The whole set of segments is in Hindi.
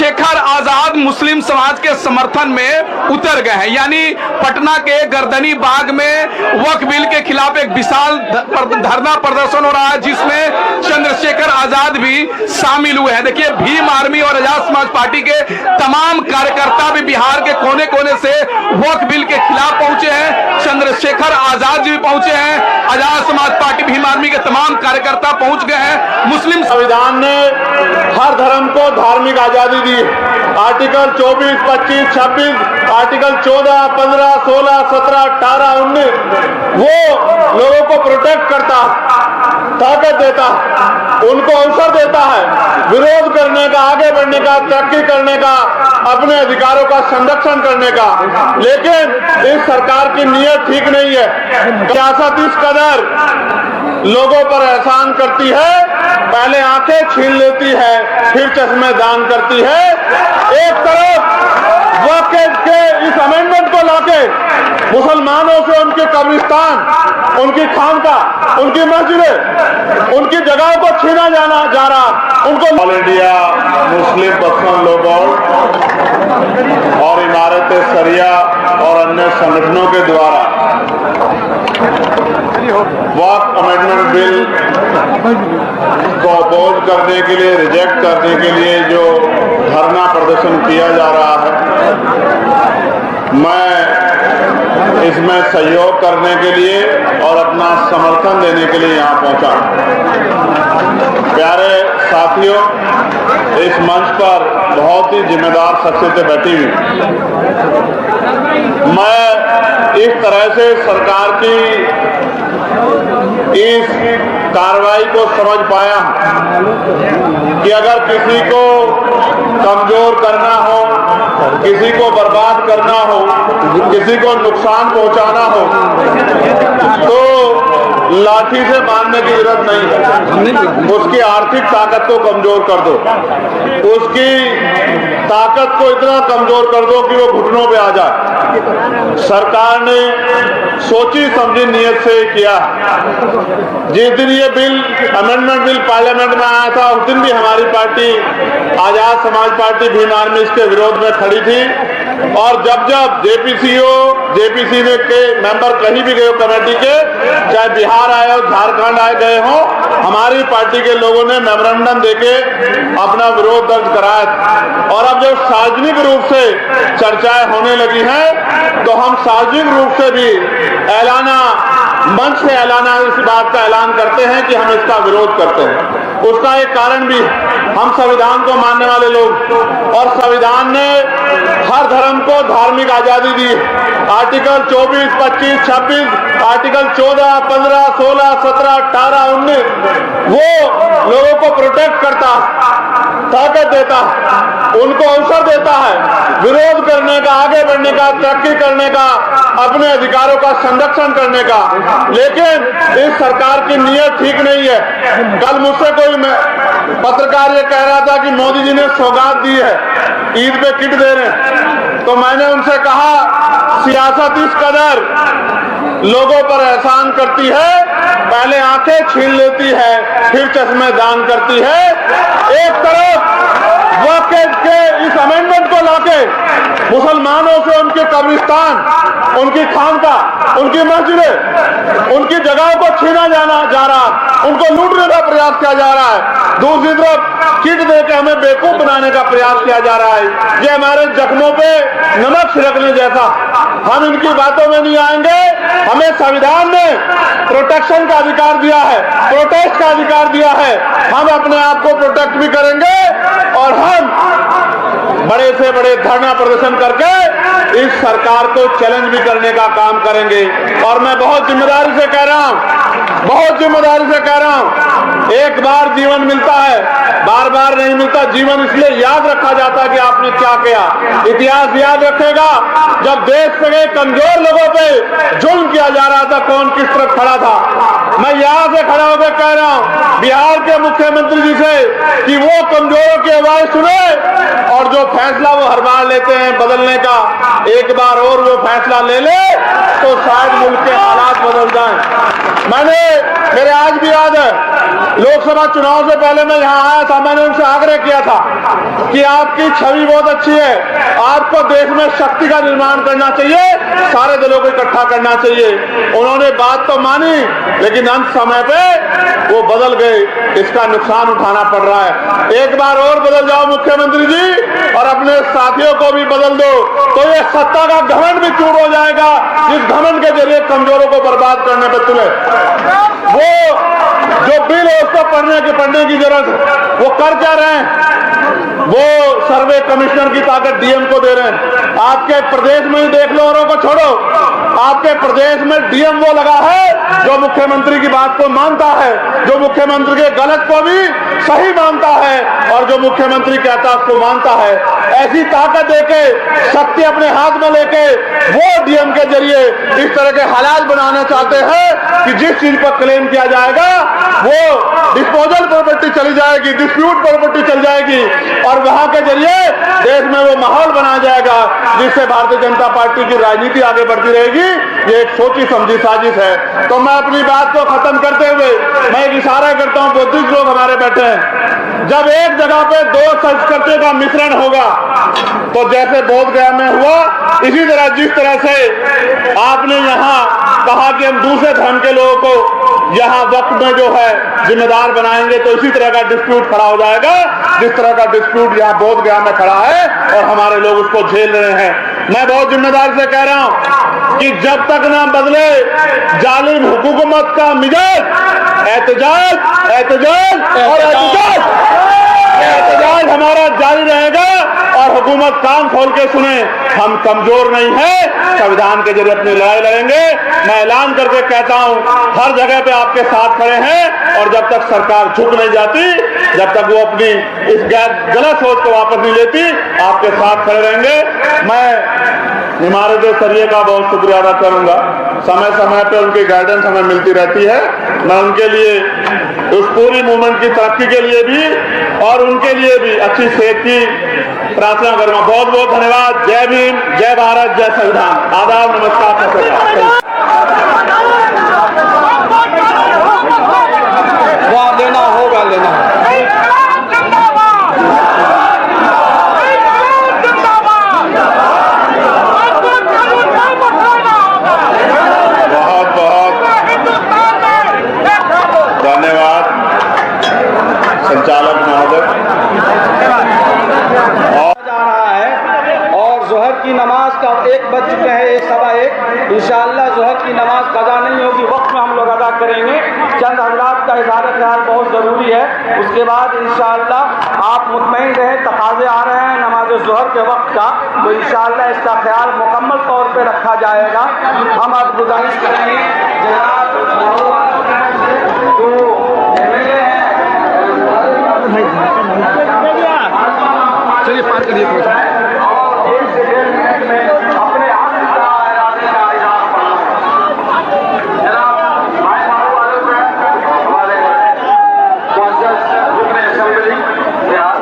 चंद्रशेखर आजाद मुस्लिम समाज के समर्थन में उतर गए हैं। यानी पटना के गर्दनी बाग में वक्फ बिल के खिलाफ एक विशाल धरना प्रदर्शन हो रहा है, जिसमें चंद्रशेखर आजाद भी शामिल हुए हैं। देखिए, भीम आर्मी और आजाद समाज पार्टी के तमाम कार्यकर्ता भी बिहार के कोने कोने से वक्फ बिल के खिलाफ पहुंचे हैं। चंद्रशेखर आजाद जी भी पहुंचे हैं, आजाद समाज पार्टी भीम आर्मी के तमाम कार्यकर्ता पहुंच गए हैं। मुस्लिम संविधान ने हर धर्म को धार्मिक आजादी दी। आर्टिकल 24, 25, 26, आर्टिकल 14, 15, 16, 17, 18, 19 वो लोगों को प्रोटेक्ट करता, ताकत देता, उनको अवसर देता है विरोध करने का, आगे बढ़ने का, तरक्की करने का, अपने अधिकारों का संरक्षण करने का। लेकिन इस सरकार की नीयत ठीक नहीं है। सियासत इस कदर लोगों पर एहसान करती है, पहले आंखें छीन लेती है, फिर चश्मे दान करती है। एक तरफ वक्फ के इस अमेंडमेंट को लाके मुसलमानों से उनके कब्रिस्तान, उनकी खानका, उनकी मस्जिदें, उनकी जगहों को छीना जा रहा, उनको all India Muslim personal law board और इमारत शरिया और अन्य संगठनों के द्वारा वक्फ अमेंडमेंट बिल को अपोज करने के लिए, रिजेक्ट करने के लिए जो धरना प्रदर्शन किया जा रहा है, मैं इसमें सहयोग करने के लिए और अपना समर्थन देने के लिए यहाँ पहुंचा। प्यारे साथियों, इस मंच पर बहुत ही जिम्मेदार शख्सियतें बैठी हुई। मैं इस तरह से सरकार की इस कार्रवाई को समझ पाया कि अगर किसी को कमजोर करना हो, किसी को बर्बाद करना हो, किसी को नुकसान पहुंचाना हो, तो लाठी से मारने की जरूरत नहीं है। उसकी आर्थिक ताकत को कमजोर कर दो, उसकी ताकत को इतना कमजोर कर दो कि वो घुटनों पे आ जाए। सरकार ने सोची समझी नियत से किया। जिस दिन ये बिल, अमेंडमेंट बिल पार्लियामेंट में आया था, उस दिन भी हमारी party Azad Samaj party Bhim army इसके विरोध में खड़ी थी। और जब जब जेपीसी के मेंबर कहीं भी गए कमेटी के, चाहे बिहार आए हो, झारखंड आए गए हो, हमारी पार्टी के लोगों ने मेमोरेंडम देके अपना विरोध दर्ज कराया। और अब जब सार्वजनिक रूप से चर्चाएं होने लगी हैं, तो हम सार्वजनिक रूप से भी ऐलाना, मंच से ऐलाना, इस बात का ऐलान करते हैं कि हम इसका विरोध करते हैं। उसका एक कारण भी, हम संविधान को मानने वाले लोग, और संविधान ने हर धर्म को धार्मिक आजादी दी। आर्टिकल 24, 25, 26, आर्टिकल 14, 15, 16, 17, 18, 19 वो लोगों को प्रोटेक्ट करता, ताकत देता, उनको अवसर देता है विरोध करने का, आगे बढ़ने का, तरक्की करने का, अपने अधिकारों का संरक्षण करने का। लेकिन इस सरकार की नीयत ठीक नहीं है। कल मुझसे कोई पत्रकार ये कह रहा था कि मोदी जी ने सौगात दी है, ईद पे किट दे रहे हैं। तो मैंने उनसे कहा, सियासत इस कदर लोगों पर एहसान करती है, पहले आंखें छीन लेती है, फिर चश्मे दान करती है। एक तरफ वक्फ के इस अमेंडमेंट को लाके मुसलमानों से उनके कब्रिस्तान, उनकी खानका, उनकी मस्जिदें, उनकी जगहों को छीना जा रहा, उनको लूटने का प्रयास किया जा रहा है। दूसरी तरफ किट देकर हमें बेवकूफ बनाने का प्रयास किया जा रहा है। ये हमारे जख्मों पे नमक छिड़कने जैसा। हम इनकी बातों में नहीं आएंगे। हमें संविधान ने प्रोटेक्शन का अधिकार दिया है, प्रोटेस्ट का अधिकार दिया है। हम अपने आप को प्रोटेक्ट भी करेंगे और हम बड़े से बड़े धरना प्रदर्शन करके इस सरकार को चैलेंज भी करने का काम करेंगे। और मैं बहुत जिम्मेदारी से कह रहा हूं, बहुत जिम्मेदारी से कह रहा हूं, एक बार जीवन मिलता है, बार बार नहीं मिलता। जीवन इसलिए याद रखा जाता है कि आपने क्या किया। इतिहास याद रखेगा, जब देश के कमजोर लोगों पे जुल्म किया जा रहा था, कौन किस तरफ खड़ा था। मैं यहां से खड़ा होकर कह रहा हूं बिहार के मुख्यमंत्री जी से कि वो कमजोरों की आवाज सुने और जो फैसला वो हर बार लेते हैं बदलने का, एक बार और वो फैसला ले ले तो शायद मुल्क के हालात बदल जाएं। मेरे आज भी याद है, लोकसभा चुनाव से पहले मैं यहाँ आया था, मैंने उनसे आग्रह किया था कि आपकी छवि बहुत अच्छी है, आपको देश में शक्ति का निर्माण करना चाहिए, सारे दलों को इकट्ठा करना चाहिए। उन्होंने बात तो मानी, लेकिन अंत समय पे वो बदल गए, इसका नुकसान उठाना पड़ रहा है। एक बार और बदल जाओ मुख्यमंत्री जी, और अपने साथियों को भी बदल दो, तो ये सत्ता का घमंड भी चूर हो जाएगा, जिस घमंड के जरिए कमजोरों को बर्बाद करने पर तुले। वो जो बिल है उसको पढ़ने की जरूरत है। वो कर क्या रहे हैं? वो सर्वे कमिश्नर की ताकत डीएम को दे रहे हैं। आपके प्रदेश में ही देख लो, औरों को छोड़ो, आपके प्रदेश में डीएम वो लगा है जो मुख्यमंत्री की बात को मानता है, जो मुख्यमंत्री के गलत को भी सही मानता है, और जो मुख्यमंत्री कहता है उसको मानता है। ऐसी ताकत देके, शक्ति अपने हाथ में लेके वो डीएम के जरिए इस तरह के हालात बनाना चाहते हैं कि जिस चीज पर क्लेम किया जाएगा वो डिस्पोजल प्रॉपर्टी चली जाएगी, डिस्प्यूट प्रॉपर्टी चल जाएगी, और वहां के जरिए देश में वो माहौल बनाया जाएगा जिससे भारतीय जनता पार्टी की राजनीति आगे बढ़ती रहेगी। ये एक सोची समझी साजिश है। तो मैं अपनी बात को खत्म करते हुए मैं एक इशारा करता हूं, बुद्धिस्ट लोग हमारे बैठे हैं, जब एक जगह पे दो संस्कृतियों का मिश्रण होगा, तो जैसे बोध गया में हुआ, इसी तरह जिस तरह से आपने यहाँ कहा कि हम दूसरे धर्म के लोगों को यहाँ वक्त में जो है जिम्मेदार बनाएंगे, तो इसी तरह का डिस्प्यूट खड़ा हो जाएगा, जिस तरह का डिस्प्यूट यहाँ बोध गया में खड़ा है, और हमारे लोग उसको झेल रहे हैं। मैं बहुत जिम्मेदारी से कह रहा हूं कि जब तक ना बदले जालिम हुकूमत का मिजाज, एहतजाज एहतजाज और एहतजाज हमारा जारी रहेगा, और हुकूमत कान खोल के सुने, हम कमजोर नहीं है, संविधान के जरिए अपनी लड़ाई लड़ेंगे। मैं ऐलान करके कहता हूं, हर जगह पे आपके साथ खड़े हैं, और जब तक सरकार झुक नहीं जाती, जब तक वो अपनी इस गलत सोच को वापस नहीं लेती, आपके साथ खड़े रहेंगे। मैं इमारत सरिये का बहुत शुक्रिया अदा करूंगा, समय समय पे उनकी गाइडेंस हमें मिलती रहती है। मैं उनके लिए, उस पूरी मूवमेंट की तरक्की के लिए भी और उनके लिए भी अच्छी सेहत की प्रार्थना करूंगा। बहुत बहुत धन्यवाद। जय भीम, जय भारत, जय संविधान। आदाब, नमस्कार। वहाँ लेना होगा, लेना होगा। बहुत बहुत धन्यवाद संचालक महोदय। जा रहा है, और जोहर की नमाज का 1 बज चुके हैं, 1:15। इंशाअल्लाह जोहर की नमाज कज़ा नहीं होगी, वक्त में हम लोग अदा करेंगे। चंद हज़रात का इज़हार ख्याल बहुत ज़रूरी है। उसके बाद इंशाअल्लाह आप मुतमईन रहें, तकाज़े आ रहे हैं नमाज जोहर के वक्त का, तो इंशाअल्लाह इसका ख्याल मुकम्मल तौर पे रखा जाएगा। हम अब गुजारिश करेंगे जनाब जो MLA हैं, चलिए पार करिए थोड़ा। और 1 से 1.5 मिनट में अपने आप इरादे का इज़हार करना। जनाब भाई मारू वाले हमारे मुअज़्ज़ज़ रुकने असेंबली बिहार,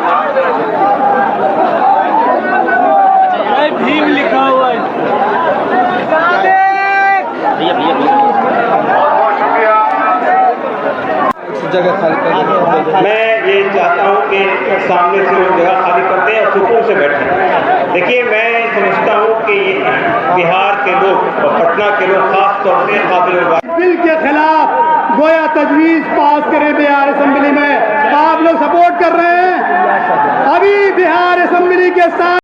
भीम लिखा हुआ है। बहुत शुक्रिया। जगह खाली कर, मैं ये चाहता हूँ कि सामने से लोग जगह खाली करते हैं और सुकून से बैठें। देखिए, मैं समझता हूँ कि बिहार के लोग और पटना के लोग खास तौर से काबिल बिल के खिलाफ गोया तजवीज पास करे बिहार असेंबली में, आप लोग सपोर्ट कर रहे हैं। अभी बिहार असेंबली के साथ